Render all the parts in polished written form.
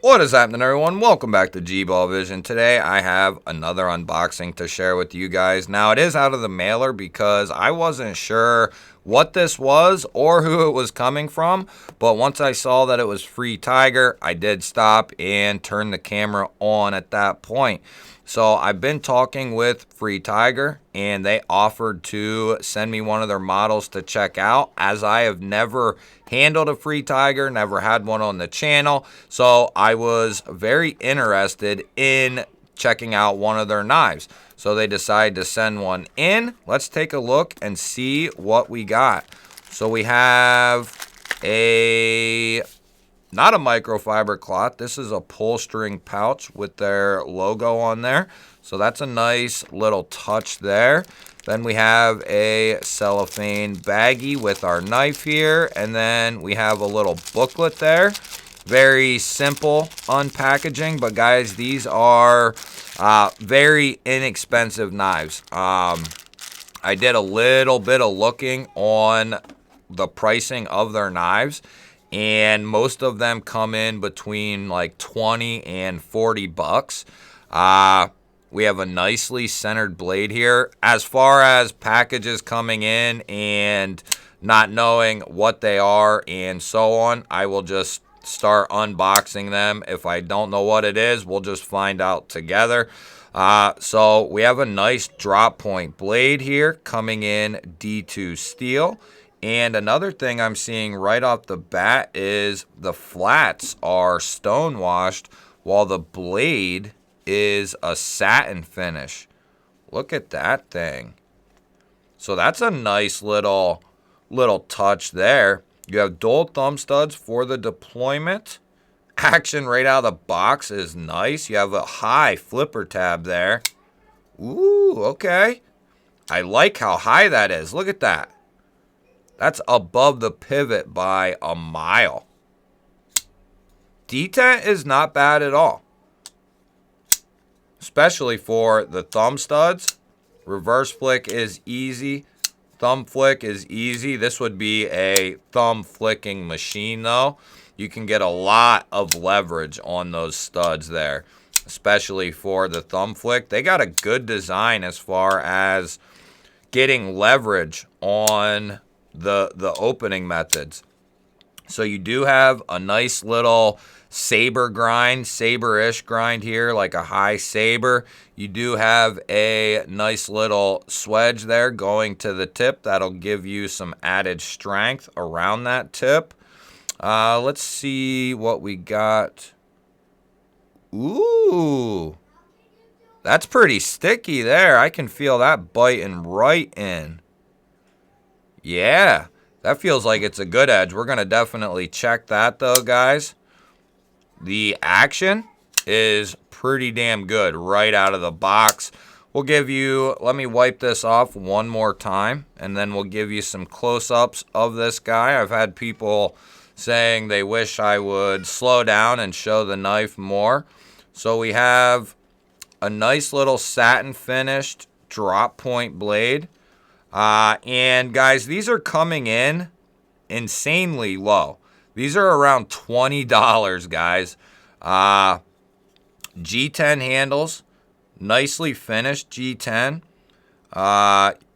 What is happening, everyone? Welcome back to G-Ball Vision. Today I have another unboxing to share with you guys. Now, it is out of the mailer because I wasn't sure what this was or who it was coming from, but once I saw that it was Free Tiger, I did stop and turn the camera on at that point. So I've been talking with Free Tiger, and they offered to send me one of their models to check out, as I have never handled a Free Tiger, never had one on the channel. So I was very interested in checking out one of their knives. So they decided to send one in. Let's take a look and see what we got. So we have not a microfiber cloth. This is a pull string pouch with their logo on there. So that's a nice little touch there. Then we have a cellophane baggie with our knife here. And then we have a little booklet there. Very simple unpackaging. But guys, these are very inexpensive knives. I did a little bit of looking on the pricing of their knives, and most of them come in between like 20 and 40 bucks. We have a nicely centered blade here. As far as packages coming in and not knowing what they are and so on, I will just start unboxing them. If I don't know what it is, we'll just find out together. So we have a nice drop point blade here coming in D2 steel. And another thing I'm seeing right off the bat is the flats are stone washed while the blade is a satin finish. Look at that thing. So that's a nice little touch there. You have dual thumb studs for the deployment. Action right out of the box is nice. You have a high flipper tab there. Ooh, okay. I like how high that is. Look at that. That's above the pivot by a mile. Detent is not bad at all, especially for the thumb studs. Reverse flick is easy. Thumb flick is easy. This would be a thumb flicking machine though. You can get a lot of leverage on those studs there, especially for the thumb flick. They got a good design as far as getting leverage on the opening methods. So you do have a nice little saber grind, saber-ish grind here, like a high saber. You do have a nice little swedge there going to the tip. That'll give you some added strength around that tip. Let's see what we got. Ooh, that's pretty sticky there. I can feel that biting right in. Yeah, that feels like it's a good edge. We're going to definitely check that though, guys. The action is pretty damn good right out of the box. We'll give you, let me wipe this off one more time, and then we'll give you some close-ups of this guy. I've had people saying they wish I would slow down and show the knife more. So we have a nice little satin finished drop point blade. And guys, these are coming in insanely low. These are around $20, guys. G10 handles, nicely finished G10.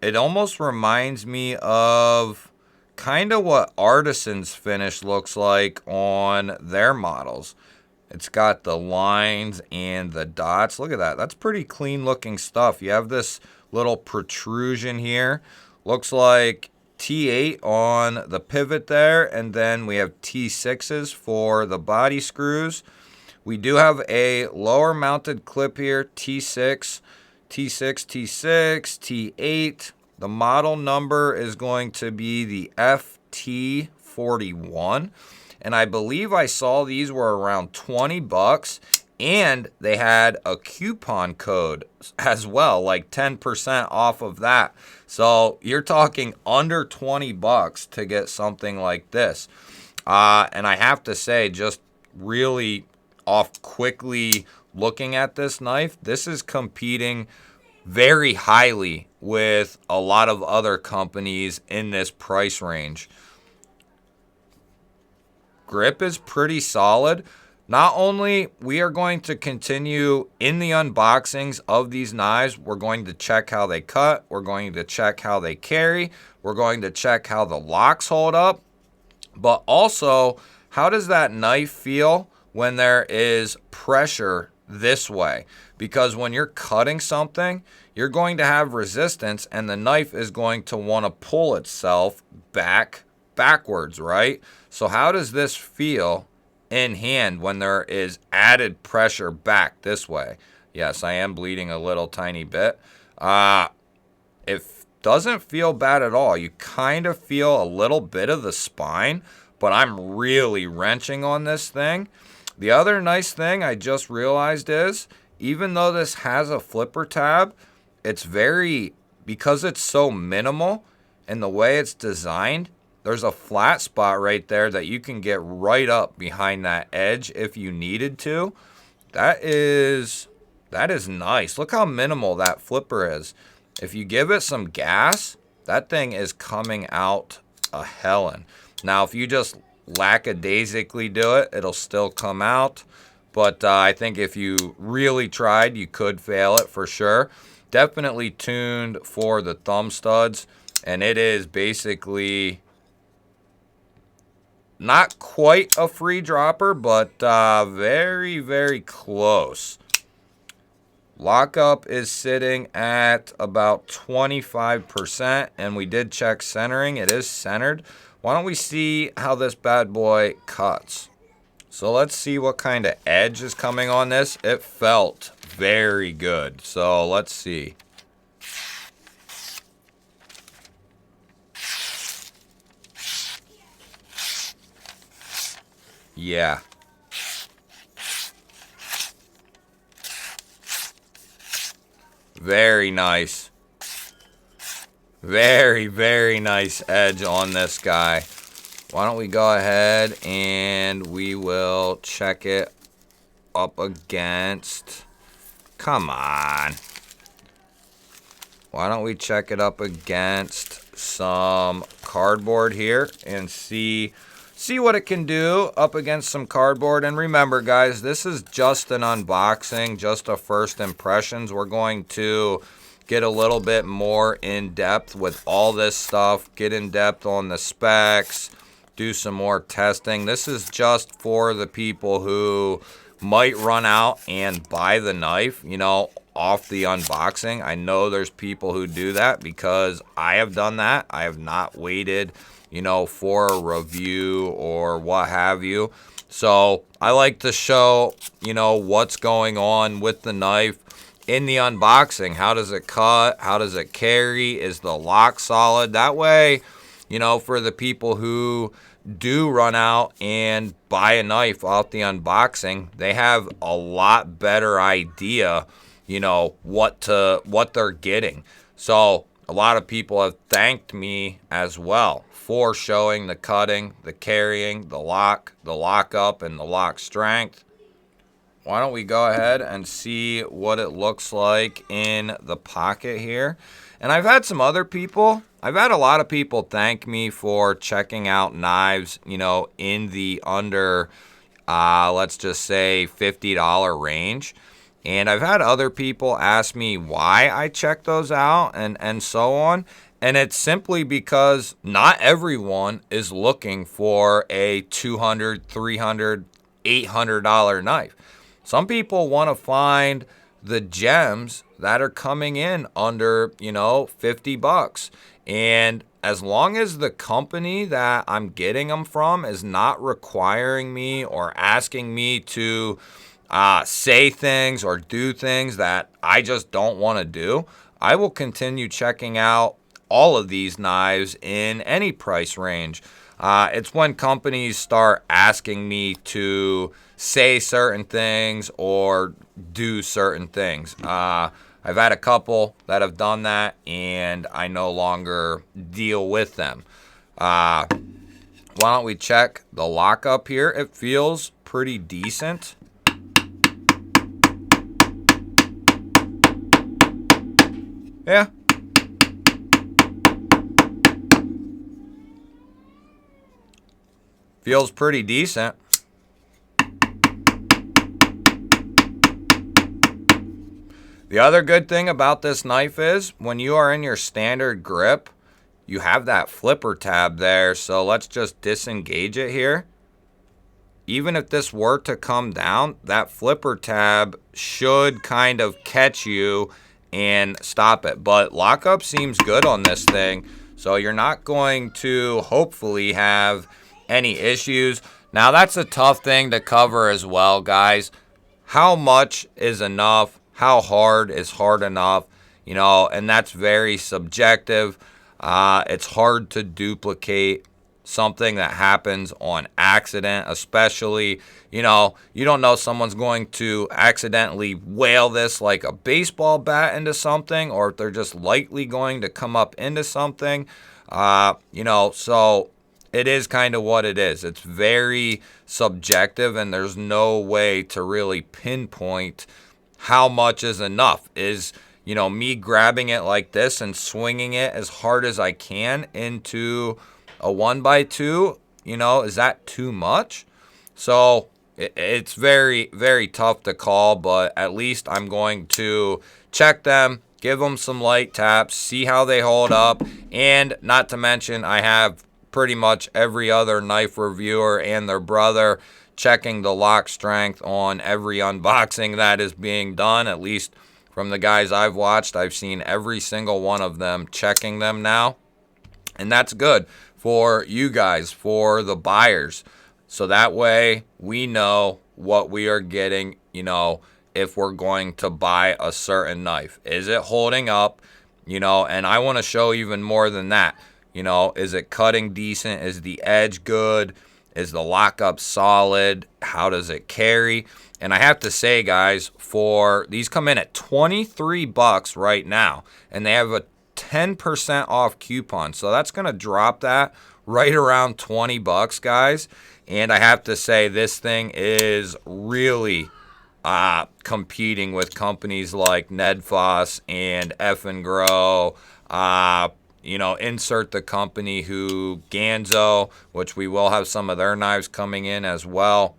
It almost reminds me of kind of what Artisan's finish looks like on their models. It's got the lines and the dots. Look at that. That's pretty clean looking stuff. You have this little protrusion here. Looks like T8 on the pivot there. And then we have T6s for the body screws. We do have a lower mounted clip here. T6, T6, T6, T8. The model number is going to be the FT41. And I believe I saw these were around 20 bucks. And they had a coupon code as well, like 10% off of that. So you're talking under 20 bucks to get something like this. And I have to say, just really off quickly looking at this knife, this is competing very highly with a lot of other companies in this price range. Grip is pretty solid. Not only we are going to continue in the unboxings of these knives, we're going to check how they cut, we're going to check how they carry, we're going to check how the locks hold up, but also how does that knife feel when there is pressure this way? Because when you're cutting something, you're going to have resistance and the knife is going to want to pull itself backwards, right? So how does this feel in hand when there is added pressure back this way? Yes, I am bleeding a little tiny bit. It doesn't feel bad at all. You kind of feel a little bit of the spine, but I'm really wrenching on this thing. The other nice thing I just realized is, even though this has a flipper tab, it's because it's so minimal and the way it's designed, there's a flat spot right there that you can get right up behind that edge if you needed to. That is nice. Look how minimal that flipper is. If you give it some gas, that thing is coming out a hellin'. Now, if you just lackadaisically do it, it'll still come out. But I think if you really tried, you could fail it for sure. Definitely tuned for the thumb studs. And it is basically not quite a free dropper, but very, very close. Lockup is sitting at about 25%, and we did check centering. It is centered. Why don't we see how this bad boy cuts? So let's see what kind of edge is coming on this. It felt very good. So let's see. Yeah. Very nice. Very, very nice edge on this guy. Why don't we go ahead and we will check it up against... Come on. Why don't we check it up against some cardboard here and see what it can do up against some cardboard. And remember, guys, this is just an unboxing, just a first impressions. We're going to get a little bit more in depth with all this stuff, get in depth on the specs, do some more testing. This is just for the people who might run out and buy the knife, you know, off the unboxing. I know there's people who do that because I have done that. I have not waited, you know, for a review or what have you. So I like to show, you know, what's going on with the knife in the unboxing. How does it cut? How does it carry? Is the lock solid? That way, you know, for the people who do run out and buy a knife off the unboxing, they have a lot better idea, you know, what they're getting. So a lot of people have thanked me as well for showing the cutting, the carrying, the lock, the lockup, and the lock strength. Why don't we go ahead and see what it looks like in the pocket here. And I've had a lot of people thank me for checking out knives, you know, in the under, let's just say $50 range. And I've had other people ask me why I check those out and so on. And it's simply because not everyone is looking for a $200, $300, $800 knife. Some people want to find the gems that are coming in under, you know, $50. And as long as the company that I'm getting them from is not requiring me or asking me to say things or do things that I just don't want to do, I will continue checking out all of these knives in any price range. It's when companies start asking me to say certain things or do certain things. I've had a couple that have done that, and I no longer deal with them. Why don't we check the lockup here? It feels pretty decent. Yeah. Feels pretty decent. The other good thing about this knife is when you are in your standard grip, you have that flipper tab there. So let's just disengage it here. Even if this were to come down, that flipper tab should kind of catch you and stop it. But lockup seems good on this thing, so you're not going to hopefully have any issues. Now that's a tough thing to cover as well, guys. How much is enough? How hard is hard enough? You know, and that's very subjective. It's hard to duplicate something that happens on accident, especially, you know, you don't know someone's going to accidentally whale this like a baseball bat into something, or if they're just lightly going to come up into something, you know, so it is kind of what it is. It's very subjective, and there's no way to really pinpoint how much is enough. Is, you know, me grabbing it like this and swinging it as hard as I can into a 1x2, you know, is that too much? So it's very, very tough to call, but at least I'm going to check them, give them some light taps, see how they hold up, and not to mention I have pretty much every other knife reviewer and their brother checking the lock strength on every unboxing that is being done. At least from the guys I've watched, I've seen every single one of them checking them now, and that's good for you guys, for the buyers. So that way we know what we are getting, you know, if we're going to buy a certain knife. Is it holding up? You know, and I want to show even more than that. You know, is it cutting decent? Is the edge good? Is the lockup solid? How does it carry? And I have to say, guys, for these come in at $23 right now, and they have a 10% off coupon. So that's going to drop that right around $20, guys. And I have to say, this thing is really competing with companies like Nedfoss and F and Grow. You know, insert the company who Ganzo, which we will have some of their knives coming in as well.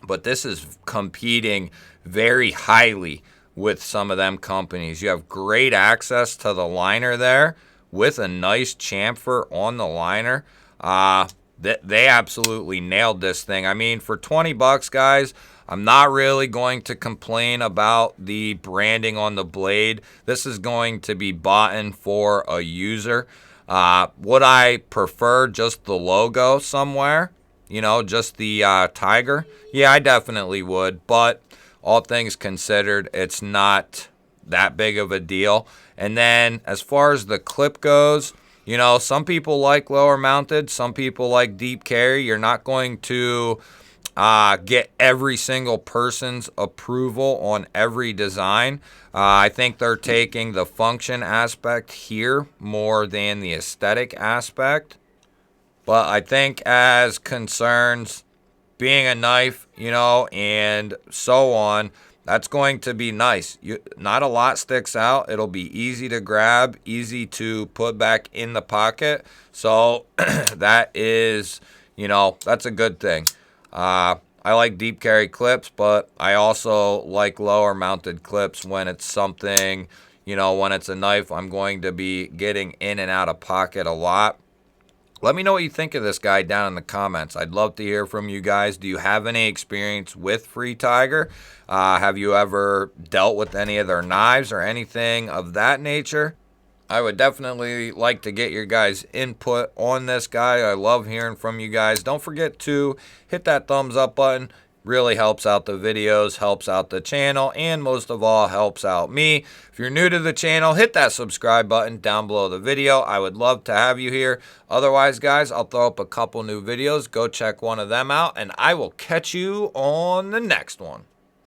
But this is competing very highly with some of them companies. You have great access to the liner there with a nice chamfer on the liner. They absolutely nailed this thing. I mean, for $20, guys, I'm not really going to complain about the branding on the blade. This is going to be bought in for a user. Would I prefer just the logo somewhere? You know, just the Tiger? Yeah, I definitely would. But all things considered, it's not that big of a deal. And then as far as the clip goes, you know, some people like lower mounted, some people like deep carry. You're not going to get every single person's approval on every design. I think they're taking the function aspect here more than the aesthetic aspect. But I think as concerns being a knife, you know, and so on, that's going to be nice. Not a lot sticks out. It'll be easy to grab, easy to put back in the pocket. So that is, you know, that's a good thing. I like deep carry clips, but I also like lower mounted clips when it's something, you know, when it's a knife I'm going to be getting in and out of pocket a lot. Let me know what you think of this guy down in the comments. I'd love to hear from you guys. Do you have any experience with Free Tiger? Have you ever dealt with any of their knives or anything of that nature? I would definitely like to get your guys' input on this guy. I love hearing from you guys. Don't forget to hit that thumbs up button. Really helps out the videos, helps out the channel, and most of all, helps out me. If you're new to the channel, hit that subscribe button down below the video. I would love to have you here. Otherwise, guys, I'll throw up a couple new videos. Go check one of them out, and I will catch you on the next one.